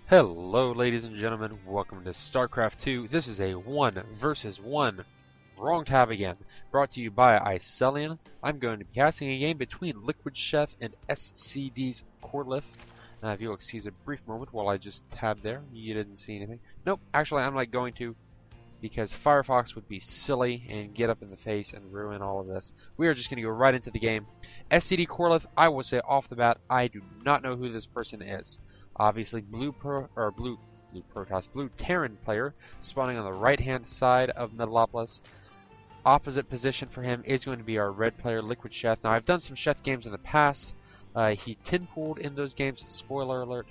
Hello ladies and gentlemen, welcome to StarCraft 2. This is a 1 versus 1 wrong tab again, brought to you by Icelian. I'm going to be casting a game between Liquid Sheth and SCD's Korlith. If you'll excuse a brief moment while I just tab there, you didn't see anything. Nope, actually I'm not going to, because Firefox would be silly and get up in the face and ruin all of this. We are just going to go right into the game. SCD Korlith, I will say off the bat, I do not know who this person is. Obviously, blue Terran player, spawning on the right-hand side of Metalopolis. Opposite position for him is going to be our red player, Liquid Sheth. Now, I've done some Sheth games in the past. He tin-pooled in those games, spoiler alert,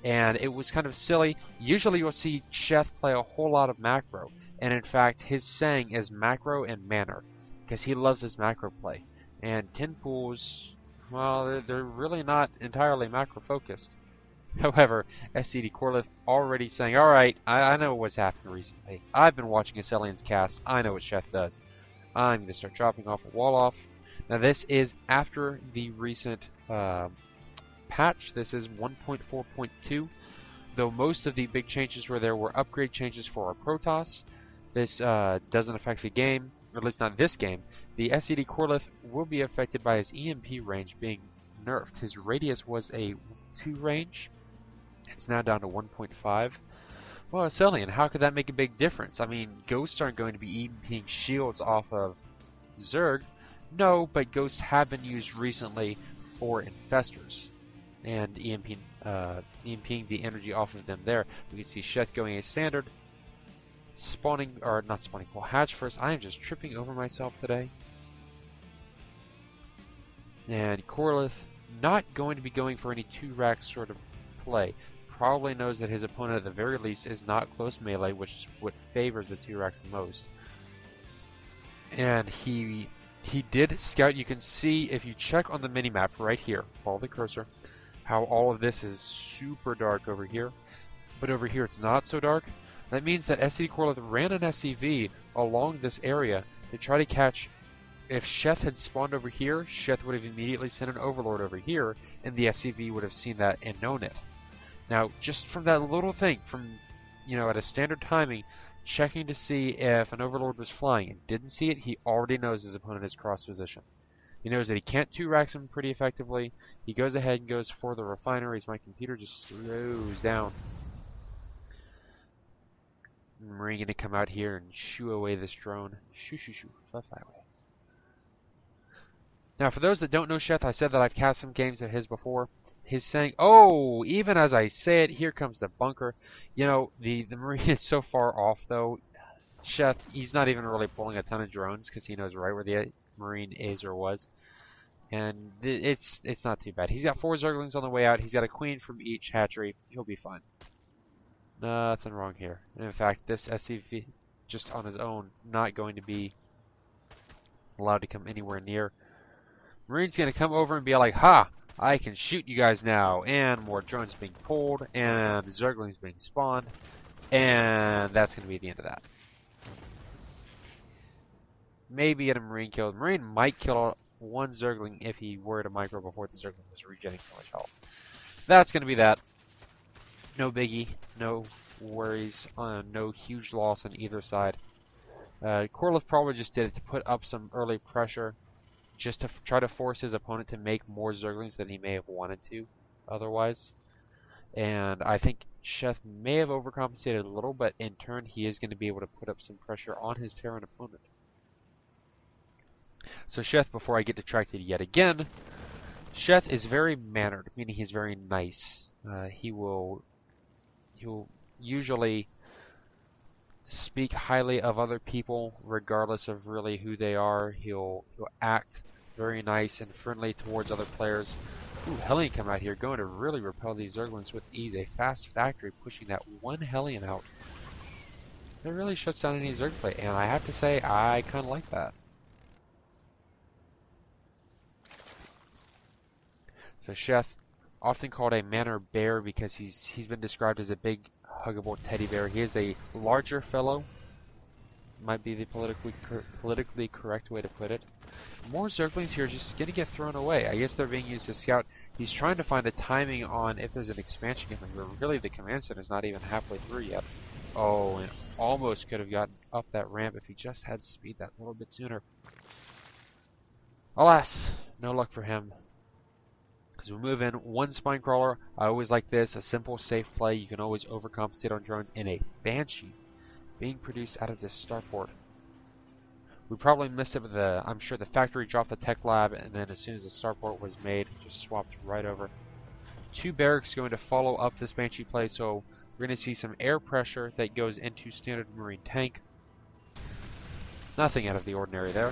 and it was kind of silly. Usually you'll see Sheth play a whole lot of macro, and in fact, his saying is macro and manner, because he loves his macro play. And tin-pools, well, they're really not entirely macro-focused. However, SCD Korlith already saying, alright, I know what's happened recently. I've been watching Icelian's cast. I know what Sheth does. I'm going to start dropping off a wall off. Now this is after the recent patch. This is 1.4.2. Though most of the big changes were upgrade changes for our Protoss. This doesn't affect the game, or at least not this game. The SCD Korlith will be affected by his EMP range being nerfed. His radius was a 2 range. It's now down to 1.5. Well, Icelian, how could that make a big difference? I mean, ghosts aren't going to be EMPing shields off of Zerg. No, but ghosts have been used recently for infestors and EMPing the energy off of them there. We can see Sheth going a standard. Spawning, or not spawning, well, hatch first. I am just tripping over myself today. And Korlith not going to be going for any 2-rack sort of play. Probably knows that his opponent at the very least is not close melee, which is what favors the 2-racks the most. And he did scout. You can see if you check on the minimap right here, follow the cursor, how all of this is super dark over here. But over here it's not so dark. That means that SCD Korlith ran an SCV along this area to try to catch. If Sheth had spawned over here, Sheth would have immediately sent an Overlord over here, and the SCV would have seen that and known it. Now, just from that little thing, from, at a standard timing, checking to see if an Overlord was flying and didn't see it, he already knows his opponent is cross position. He knows that he can't 2-rack him pretty effectively. He goes ahead and goes for the refineries. My computer just slows down. Marine gonna come out here and shoo away this drone. Shoo, shoo, shoo. Fluff highway. Now, for those that don't know Sheth, I said that I've cast some games of his before. He's saying, oh, even as I say it, here comes the bunker. The Marine is so far off, though. Sheth, he's not even really pulling a ton of drones because he knows right where the Marine is or was. And it's not too bad. He's got 4 Zerglings on the way out. He's got a queen from each hatchery. He'll be fine. Nothing wrong here. And in fact, this SCV, just on his own, not going to be allowed to come anywhere near. Marine's going to come over and be like, ha! I can shoot you guys now, and more drones being pulled, and Zerglings being spawned, and that's going to be the end of that. Maybe get a Marine killed. Marine might kill 1 Zergling if he were to micro before the Zergling was regenerating so much health. That's going to be that. No biggie, no worries, no huge loss on either side. Korlith probably just did it to put up some early pressure, just to try to force his opponent to make more Zerglings than he may have wanted to otherwise. And I think Sheth may have overcompensated a little, but in turn he is going to be able to put up some pressure on his Terran opponent. So Sheth, before I get detracted yet again, Sheth is very mannered, meaning he's very nice. He'll usually speak highly of other people regardless of really who they are. He'll act very nice and friendly towards other players. Ooh, Hellion come out here, going to really repel these Zerglings with ease. A fast factory pushing that 1 Hellion out. That really shuts down any Zerg play, and I have to say, I kind of like that. So Sheth, often called a manner bear because he's been described as a big, huggable teddy bear. He is a larger fellow might be the politically correct way to put it. More Zerglings here just gonna get thrown away. I guess they're being used to scout. He's trying to find the timing on if there's an expansion coming, but really the command center is not even halfway through yet. Oh, and almost could have gotten up that ramp if he just had speed that little bit sooner. Alas, no luck for him. As we move in, one spine crawler. I always like this, a simple, safe play. You can always overcompensate on drones in a Banshee being produced out of this starport. We probably missed it with I'm sure the factory dropped the tech lab, and then as soon as the starport was made, just swapped right over. 2 barracks going to follow up this Banshee play, so we're going to see some air pressure that goes into standard marine tank. Nothing out of the ordinary there.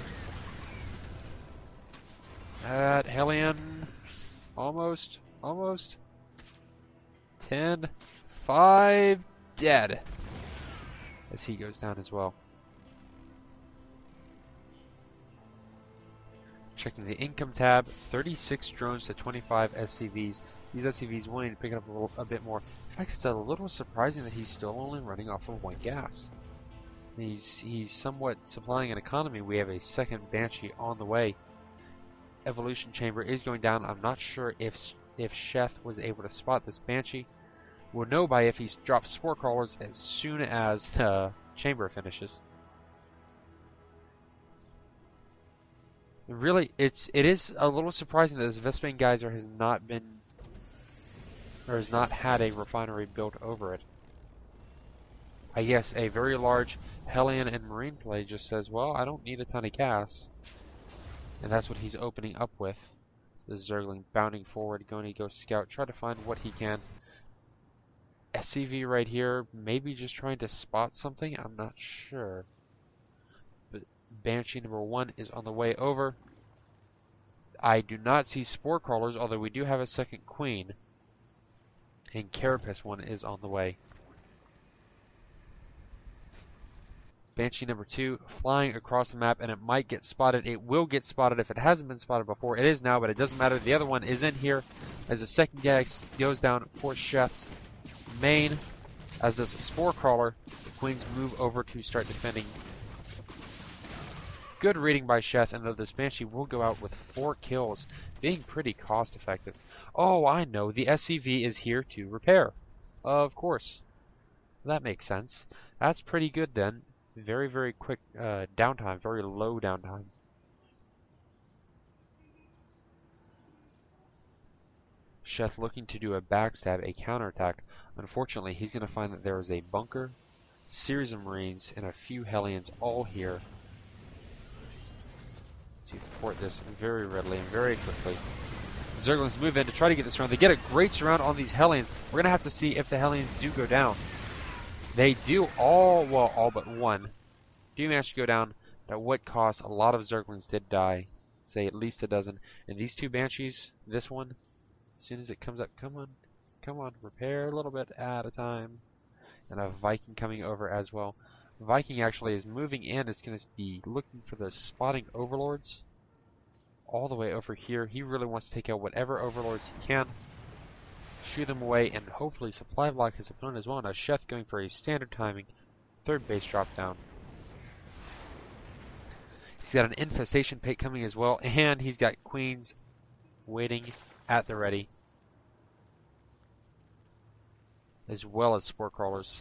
Hellion, almost. 10, 5, dead. As he goes down as well. Checking the income tab, 36 drones to 25 SCVs. These SCVs wanting to pick it up a bit more. In fact, it's a little surprising that he's still only running off of 1 gas. He's somewhat supplying an economy. We have a second Banshee on the way. Evolution chamber is going down. I'm not sure if Sheth was able to spot this Banshee. We'll know by if he drops spore crawlers as soon as the chamber finishes. Really, it is a little surprising that this Vespene geyser has not had a refinery built over it. I guess a very large Hellion and Marine play just says, well, I don't need a ton of gas. And that's what he's opening up with. The Zergling bounding forward, going to go scout, try to find what he can. SCV right here, maybe just trying to spot something, I'm not sure. But Banshee number 1 is on the way over. I do not see spore crawlers, although we do have a second queen. And Carapace 1 is on the way. Banshee number 2 flying across the map, and it might get spotted. It will get spotted if it hasn't been spotted before. It is now, but it doesn't matter. The other one is in here as the second gas goes down for Sheth's main. As does the spore crawler, the queens move over to start defending. Good reading by Sheth, and though this Banshee will go out with 4 kills, being pretty cost effective. Oh, I know, the SCV is here to repair. Of course. That makes sense. That's pretty good then. Very, very quick downtime, very low downtime. Sheth looking to do a backstab, a counterattack. Unfortunately, he's going to find that there is a bunker, series of Marines, and a few Hellions all here to port this very readily and very quickly. Zerglings move in to try to get this round. They get a great surround on these Hellions. We're going to have to see if the Hellions do go down. They do all but one do manage to go down, but at what cost? A lot of Zerglings did die. Say at least a dozen. And these 2 Banshees, this one, as soon as it comes up, come on, repair a little bit at a time. And a Viking coming over as well. Viking actually is moving in. It's going to be looking for the spotting overlords all the way over here. He really wants to take out whatever overlords he can. Shoot them away and hopefully supply block his opponent as well. Now Sheth going for a standard timing 3rd base drop down. He's got an infestation pit coming as well, and he's got queens waiting at the ready, as well as spore crawlers.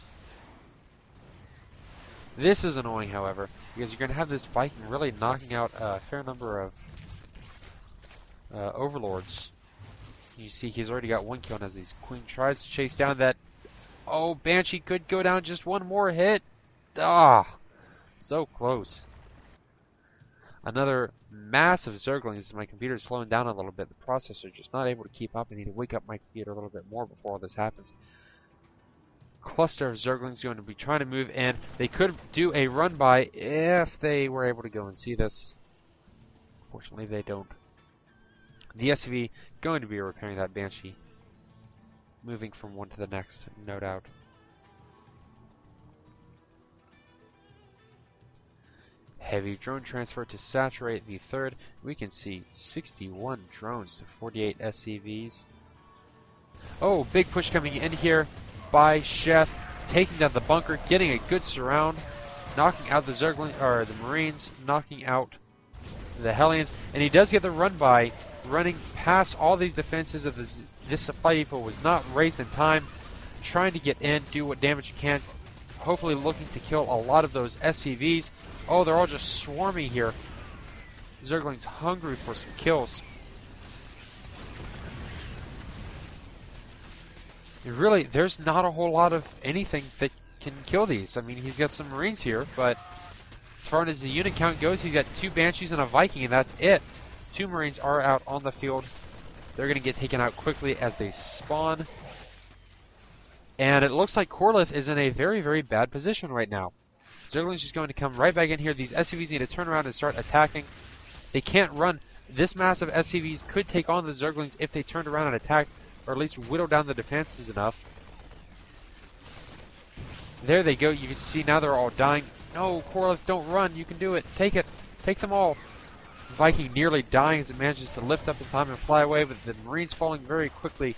This is annoying, however, because you're going to have this Viking really knocking out a fair number of overlords. You see he's already got 1 kill, and as these queen tries to chase down that... Oh, Banshee could go down just 1 more hit. Ah, so close. Another massive Zerglings. My computer's slowing down a little bit. The processor just not able to keep up. I need to wake up my computer a little bit more before all this happens. Cluster of Zerglings going to be trying to move in. They could do a run by if they were able to go and see this. Fortunately, they don't. The SCV going to be repairing that Banshee. Moving from one to the next, no doubt. Heavy drone transfer to saturate the 3rd. We can see 61 drones to 48 SCVs. Oh, big push coming in here by Sheth. Taking down the bunker, getting a good surround. knocking out the Zergling, or the Marines, knocking out the Hellions, and he does get the run by, running past all these defenses of this supply depot was not raised in time, trying to get in, do what damage you can, hopefully looking to kill a lot of those SCVs. Oh, they're all just swarming here. Zergling's hungry for some kills. And really, there's not a whole lot of anything that can kill these. I mean, he's got some Marines here, but as far as the unit count goes, he's got 2 Banshees and a Viking, and that's it. 2 Marines are out on the field. They're going to get taken out quickly as they spawn. And it looks like Korlith is in a very, very bad position right now. Zergling's just going to come right back in here. These SCVs need to turn around and start attacking. They can't run. This mass of SCVs could take on the Zerglings if they turned around and attacked, or at least whittle down the defenses enough. There they go. You can see now they're all dying. No, Korlith, don't run. You can do it. Take it. Take them all. Viking nearly dying as it manages to lift up in time and fly away, but the Marines falling very quickly.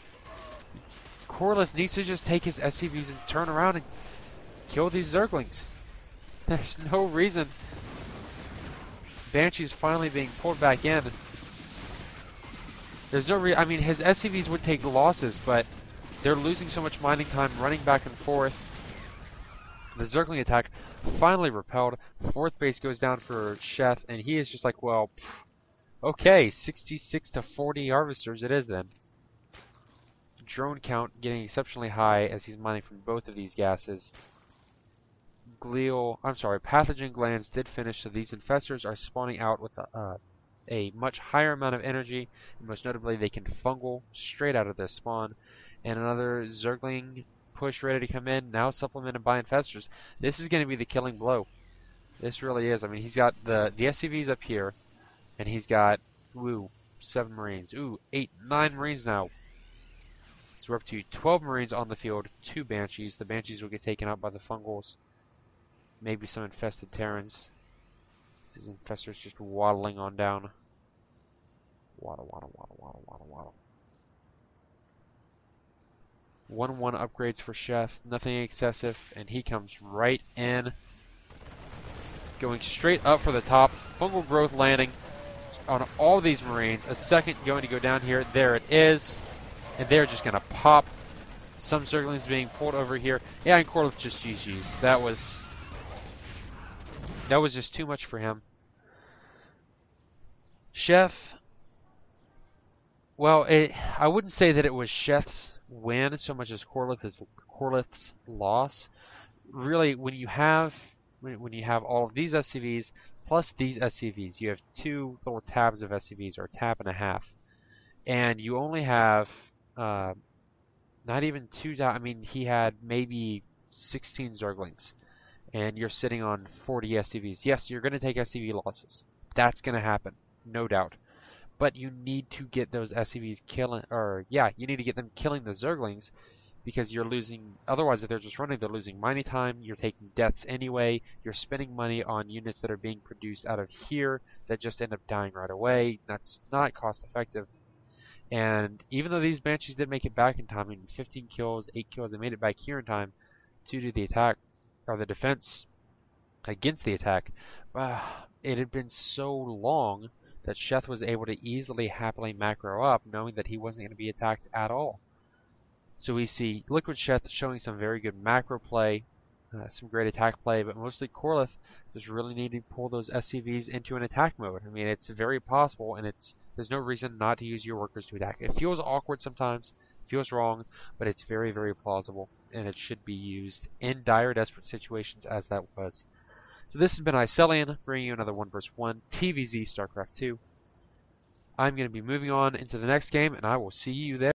Korlith needs to just take his SCVs and turn around and kill these Zerglings. There's no reason. Banshee's finally being pulled back in. There's no I mean, his SCVs would take losses, but they're losing so much mining time, running back and forth. The Zergling attack finally repelled. 4th base goes down for Sheth, and he is just like, well, okay, 66 to 40 harvesters it is then. Drone count getting exceptionally high as he's mining from both of these gases. Pathogen glands did finish, so these infestors are spawning out with a much higher amount of energy, and most notably they can fungal straight out of their spawn. And another Zergling push ready to come in, now supplemented by infestors. This is going to be the killing blow. This really is. I mean, he's got the SCVs up here, and he's got, 7 Marines. 9 Marines now. So we're up to 12 Marines on the field, 2 Banshees. The Banshees will get taken out by the fungals. Maybe some infested Terrans. These infestors just waddling on down. Waddle, waddle, waddle, waddle, waddle, waddle. 1-1 upgrades for Sheth. Nothing excessive. And he comes right in. Going straight up for the top. Fungal growth landing on all these Marines. A second going to go down here. There it is. And they're just going to pop. Some Zerglings being pulled over here. Yeah, and Korlith just GG's. That was just too much for him. Sheth, well, I wouldn't say that it was Sheth's win so much as Korlith's loss. Really, when you have all of these SCVs plus these SCVs, you have 2 little tabs of SCVs, or a tab and a half, and you only have not even 2. I mean, he had maybe 16 Zerglings. And you're sitting on 40 SCVs. Yes, you're going to take SCV losses. That's going to happen, no doubt. But you need to get those SCVs killing, you need to get them killing the Zerglings, because you're losing. Otherwise, if they're just running, they're losing mining time. You're taking deaths anyway. You're spending money on units that are being produced out of here that just end up dying right away. That's not cost effective. And even though these Banshees did make it back in time, I mean, 15 kills, 8 kills, they made it back here in time to do the attack. Or the defense against the attack. It had been so long that Sheth was able to easily, happily macro up, knowing that he wasn't going to be attacked at all. So we see Liquid Sheth showing some very good macro play, some great attack play, but mostly Korlith just really needing to pull those SCVs into an attack mode. I mean, it's very possible, and there's no reason not to use your workers to attack. It feels awkward sometimes, feels wrong, but it's very, very plausible, and it should be used in dire, desperate situations as that was. So this has been Icelian, bringing you another 1 vs. 1 TVZ StarCraft 2. I'm going to be moving on into the next game, and I will see you there.